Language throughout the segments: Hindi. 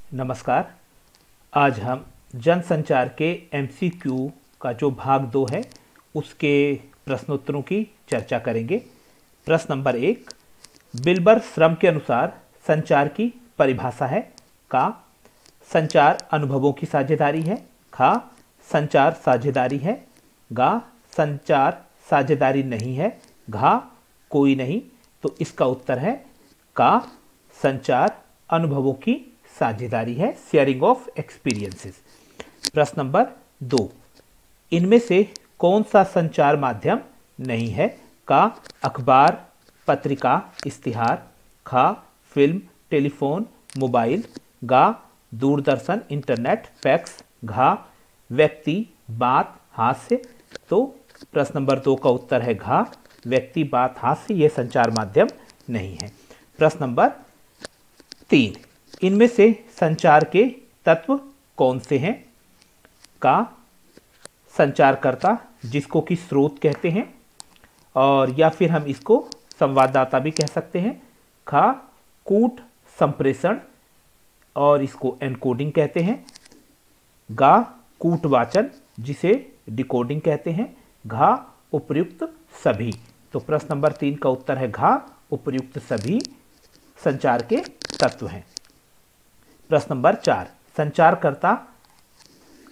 नमस्कार। आज हम जनसंचार के एमसीक्यू का जो भाग 2 है उसके प्रश्नोत्तरों की चर्चा करेंगे। प्रश्न नंबर 1, बिल्बर श्रम के अनुसार संचार की परिभाषा है। का संचार अनुभवों की साझेदारी है। खा संचार साझेदारी है। गा संचार साझेदारी नहीं है। घा कोई नहीं। तो इसका उत्तर है का संचार अनुभवों की साझेदारी है, शेयरिंग ऑफ एक्सपीरियंसेस। प्रश्न नंबर 2, इनमें से कौन सा संचार माध्यम नहीं है। का अखबार, पत्रिका, इश्तिहार। खा फिल्म, टेलीफोन, मोबाइल। गा दूरदर्शन, इंटरनेट, फैक्स। घा व्यक्ति, बात, हास्य। तो प्रश्न नंबर 2 का उत्तर है घा व्यक्ति, बात, हास्य, यह संचार माध्यम नहीं है। प्रश्न नंबर 3, इनमें से संचार के तत्व कौन से हैं। का संचारकर्ता, जिसको कि स्रोत कहते हैं और या फिर हम इसको संवाददाता भी कह सकते हैं। खा कूट संप्रेषण और इसको एनकोडिंग कहते हैं। गा कूटवाचन, जिसे डिकोडिंग कहते हैं। घा उपर्युक्त सभी। तो प्रश्न नंबर 3 का उत्तर है घा उपर्युक्त सभी संचार के तत्व हैं। प्रश्न नंबर 4, संचारकर्ता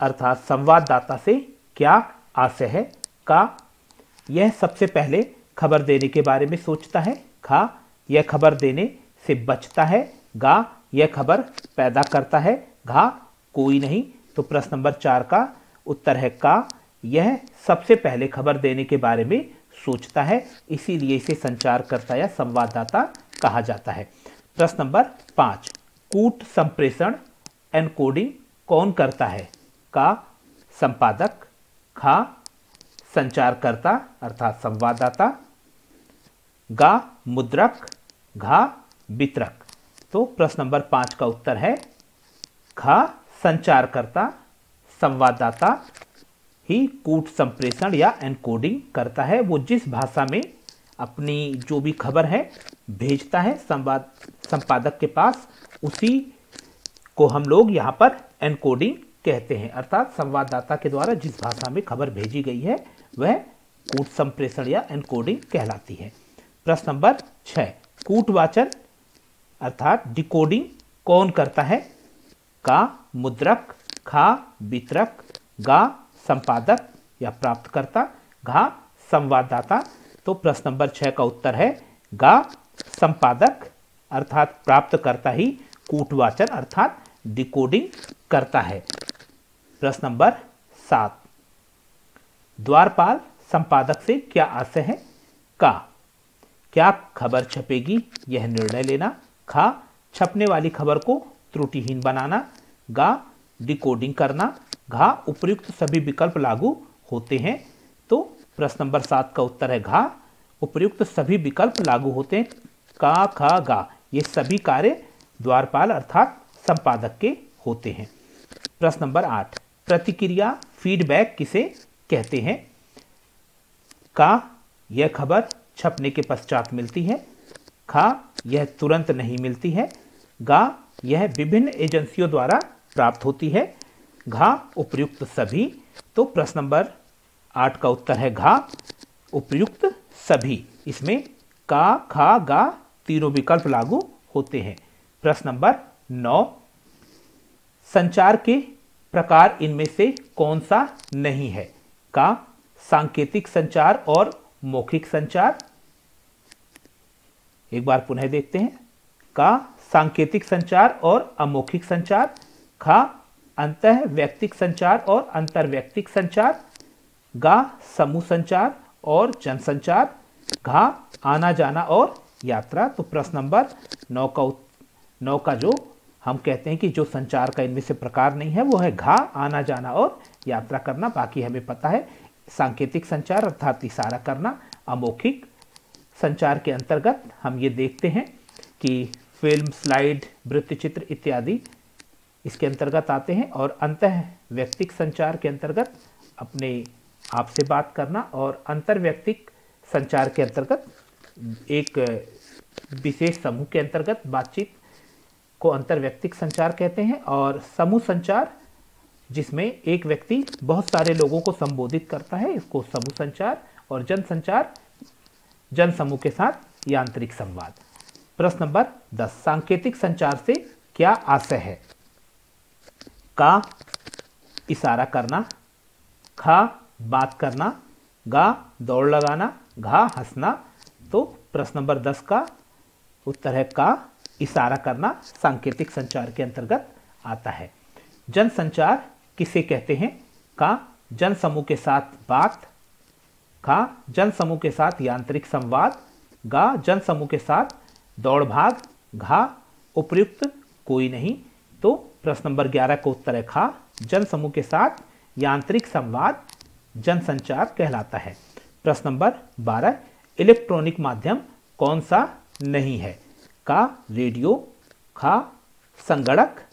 अर्थात संवाददाता से क्या आशय है। का यह सबसे पहले खबर देने के बारे में सोचता है। खा यह खबर देने से बचता है। गा यह खबर पैदा करता है। घा कोई नहीं। तो प्रश्न नंबर 4 का उत्तर है का यह सबसे पहले खबर देने के बारे में सोचता है, इसीलिए इसे संचारकर्ता या संवाददाता कहा जाता है। प्रश्न नंबर 5, कूट संप्रेषण एनकोडिंग कौन करता है। का संपादक। खा संचारकर्ता अर्थात संवाददाता। गा मुद्रक। घा वितरक। तो प्रश्न नंबर 5 का उत्तर है खा संचारकर्ता, संवाददाता ही कूट संप्रेषण या एनकोडिंग करता है। वो जिस भाषा में अपनी जो भी खबर है भेजता है संपादक के पास, उसी को हम लोग यहाँ पर एनकोडिंग कहते हैं। अर्थात संवाददाता के द्वारा जिस भाषा में खबर भेजी गई है वह कूट संप्रेषण या एनकोडिंग कहलाती है। प्रश्न नंबर 6, कूटवाचन अर्थात डिकोडिंग कौन करता है। का मुद्रक। खा वितरक। गा संपादक या प्राप्तकर्ता। घा संवाददाता। तो प्रश्न नंबर 6 का उत्तर है गा संपादक अर्थात प्राप्तकर्ता ही कूटवाचन अर्थात डिकोडिंग करता है। प्रश्न नंबर 7, द्वारपाल संपादक से क्या आशय है। का क्या खबर छपेगी यह निर्णय लेना। खा छपने वाली खबर को त्रुटिहीन बनाना। गा डिकोडिंग करना। घा उपर्युक्त सभी विकल्प लागू होते हैं। तो प्रश्न नंबर 7 का उत्तर है घा उपर्युक्त सभी विकल्प लागू होते हैं। का खा गा ये सभी कार्य द्वारपाल अर्थात संपादक के होते हैं। प्रश्न नंबर 8, प्रतिक्रिया फीडबैक किसे कहते हैं। का यह खबर छपने के पश्चात मिलती है। खा यह तुरंत नहीं मिलती है। गा यह विभिन्न एजेंसियों द्वारा प्राप्त होती है। घा उपर्युक्त सभी। तो प्रश्न नंबर 8 का उत्तर है घा उपर्युक्त सभी। इसमें का खा गा तीनों विकल्प लागू होते हैं। प्रश्न नंबर 9, संचार के प्रकार इनमें से कौन सा नहीं है। का सांकेतिक संचार और मौखिक संचार। एक बार पुनः देखते हैं। का सांकेतिक संचार और अमौखिक संचार। खा अंतः व्यक्तिक संचार और अंतर्व्यक्तिक संचार। गा समूह संचार और जनसंचार। घा आना जाना और यात्रा। तो प्रश्न नंबर 9 का जो हम कहते हैं कि जो संचार का इनमें से प्रकार नहीं है वो है घा आना जाना और यात्रा करना। बाकी हमें पता है सांकेतिक संचार अर्थात इशारा करना। अमौखिक संचार के अंतर्गत हम ये देखते हैं कि फिल्म, स्लाइड, वृत्तचित्र इत्यादि इसके अंतर्गत आते हैं। और अंतः व्यक्तिक संचार के अंतर्गत अपने आप से बात करना और अंतर्व्यक्तिक संचार के अंतर्गत एक विशेष समूह के अंतर्गत बातचीत को अंतर्व्यक्तिक संचार कहते हैं। और समूह संचार, जिसमें एक व्यक्ति बहुत सारे लोगों को संबोधित करता है, इसको समूह संचार। और जनसंचार, जन समूह के साथ यांत्रिक संवाद। प्रश्न नंबर 10, सांकेतिक संचार से क्या आशय है? का, इशारा करना। खा, बात करना। गा, दौड़ लगाना। घा, हंसना। तो प्रश्न नंबर 10 का उत्तर है का, इशारा करना सांकेतिक संचार के अंतर्गत आता है। जनसंचार किसे कहते हैं? का, जन समूह के साथ बात। खा, जन समूह के साथ यांत्रिक संवाद। गा, जन समूह के साथ दौड़ भाग। घा, उपयुक्त कोई नहीं। तो प्रश्न नंबर 11 का उत्तर है खा, जन समूह के साथ यांत्रिक संवाद जनसंचार कहलाता है। प्रश्न नंबर 12, इलेक्ट्रॉनिक माध्यम कौन सा नहीं है? का, रेडियो। खा, संगणक।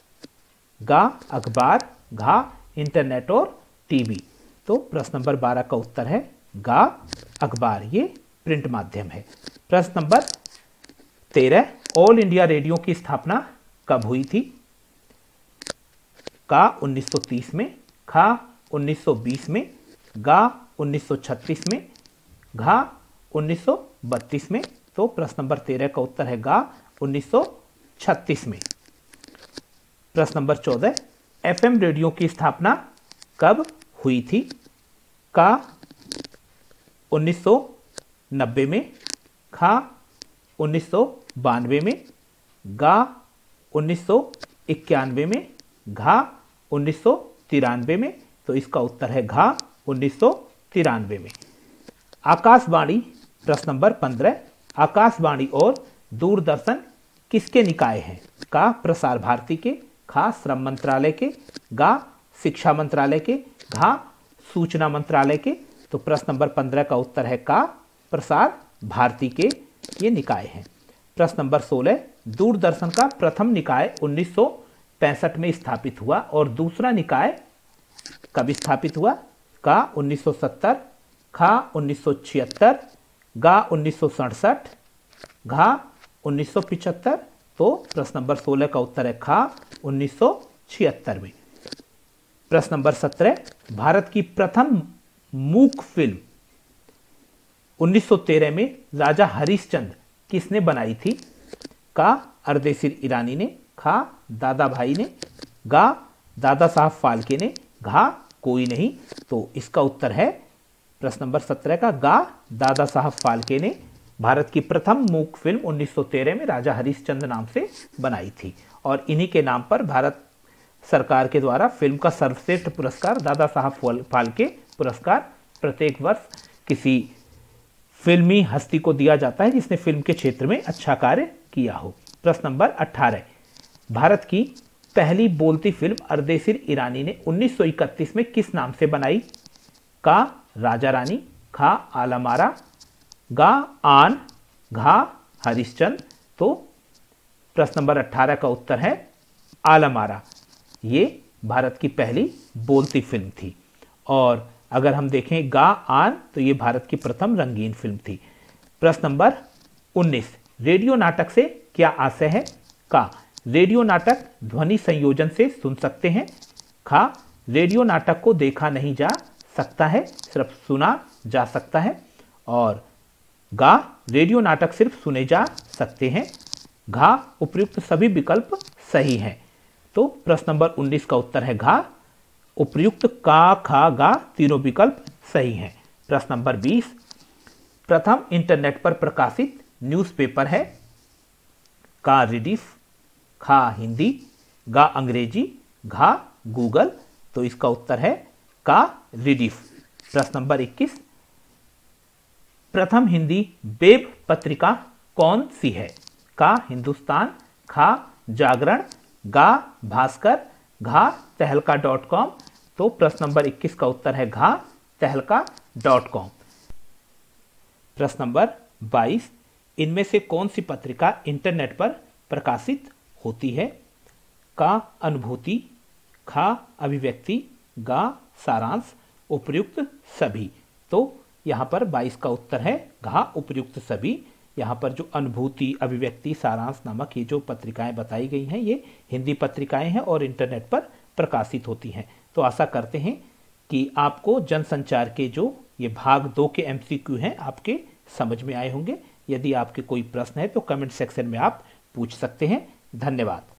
गा, अखबार। घा, इंटरनेट और टीवी। तो प्रश्न नंबर 12 का उत्तर है गा, अखबार, ये प्रिंट माध्यम है। प्रश्न नंबर 13, ऑल इंडिया रेडियो की स्थापना कब हुई थी? का, 1930 में। खा, 1920 में। गा, 1936 में। घा, 1932 में। तो प्रश्न नंबर 13 का उत्तर है गा, 1936 में। प्रश्न नंबर 14, एफएम रेडियो की स्थापना कब हुई थी? का, 1990 में। खा, 1992 में। गा, 1991 में। घा, 1993 में। तो इसका उत्तर है घा, 1993 में। आकाशवाणी, प्रश्न नंबर 15, आकाशवाणी और दूरदर्शन किसके निकाय हैं? का, प्रसार भारती के। खा, श्रम मंत्रालय के। गा, शिक्षा मंत्रालय के। घा, सूचना मंत्रालय के। तो प्रश्न नंबर 15 का उत्तर है का, प्रसार भारती के ये निकाय हैं। प्रश्न नंबर 16, दूरदर्शन का प्रथम निकाय 1965 में स्थापित हुआ और दूसरा निकाय कब स्थापित हुआ? का, 1970। खा, 1976। गा, 1967। घा, 1975। तो प्रश्न नंबर 16 का उत्तर है खा, 1976 में। प्रश्न नंबर 17, भारत की प्रथम मूक फिल्म 1913 में राजा हरिश्चंद्र किसने बनाई थी? का, अर्देशीर ईरानी ने। खा, दादा भाई ने। गा, दादा साहब फाल्के ने। घा, कोई नहीं। तो इसका उत्तर है प्रश्न नंबर 17 का गा, दादा साहब फाल्के ने भारत की प्रथम मूक फिल्म 1913 में राजा हरिश्चंद्र नाम से बनाई थी। और इन्हीं के नाम पर भारत सरकार के द्वारा फिल्म का सर्वश्रेष्ठ पुरस्कार दादा साहब फाल्के पुरस्कार प्रत्येक वर्ष किसी फिल्मी हस्ती को दिया जाता है जिसने फिल्म के क्षेत्र में अच्छा कार्य किया हो। प्रश्न नंबर 18, भारत की पहली बोलती फिल्म अर्देशीर ईरानी ने 1931 में किस नाम से बनाई? का, राजा रानी। खा, आलमारा। गा, आन। घा, हरिश्चंद्र। तो प्रश्न नंबर 18 का उत्तर है आलमारा। ये भारत की पहली बोलती फिल्म थी। और अगर हम देखें गा, आन, तो ये भारत की प्रथम रंगीन फिल्म थी। प्रश्न नंबर 19, रेडियो नाटक से क्या आशय है? का, रेडियो नाटक ध्वनि संयोजन से सुन सकते हैं। खा, रेडियो नाटक को देखा नहीं जा सकता है, सिर्फ सुना जा सकता है। और गा, रेडियो नाटक सिर्फ सुने जा सकते हैं। घा, उपयुक्त सभी विकल्प सही हैं। तो प्रश्न नंबर 19 का उत्तर है घा, उपयुक्त का, खा, गा तीनों विकल्प सही हैं। प्रश्न नंबर 20, प्रथम इंटरनेट पर प्रकाशित न्यूज़पेपर है? का, रिडिफ। खा, हिंदी। गा, अंग्रेजी। घा, गूगल। तो इसका उत्तर है का, रिडिफ। प्रश्न नंबर 21, प्रथम हिंदी वेब पत्रिका कौन सी है? का, हिंदुस्तान। खा, जागरण। गा, भास्कर। घा, तहलका.com। तो प्रश्न नंबर 21 का उत्तर है घा, तहलका.com। प्रश्न नंबर 22, इनमें से कौन सी पत्रिका इंटरनेट पर प्रकाशित होती है? का, अनुभूति। खा, अभिव्यक्ति। गा, सारांश। उपयुक्त सभी। तो यहां पर 22 का उत्तर है घा, उपयुक्त सभी, यहाँ पर जो अनुभूति, अभिव्यक्ति, सारांश नामक ये जो पत्रिकाएं बताई गई हैं ये हिंदी पत्रिकाएं हैं और इंटरनेट पर प्रकाशित होती हैं। तो आशा करते हैं कि आपको जनसंचार के जो ये भाग 2 के MCQ हैं आपके समझ में आए होंगे। यदि आपके कोई प्रश्न है तो कमेंट सेक्शन में आप पूछ सकते हैं। धन्यवाद।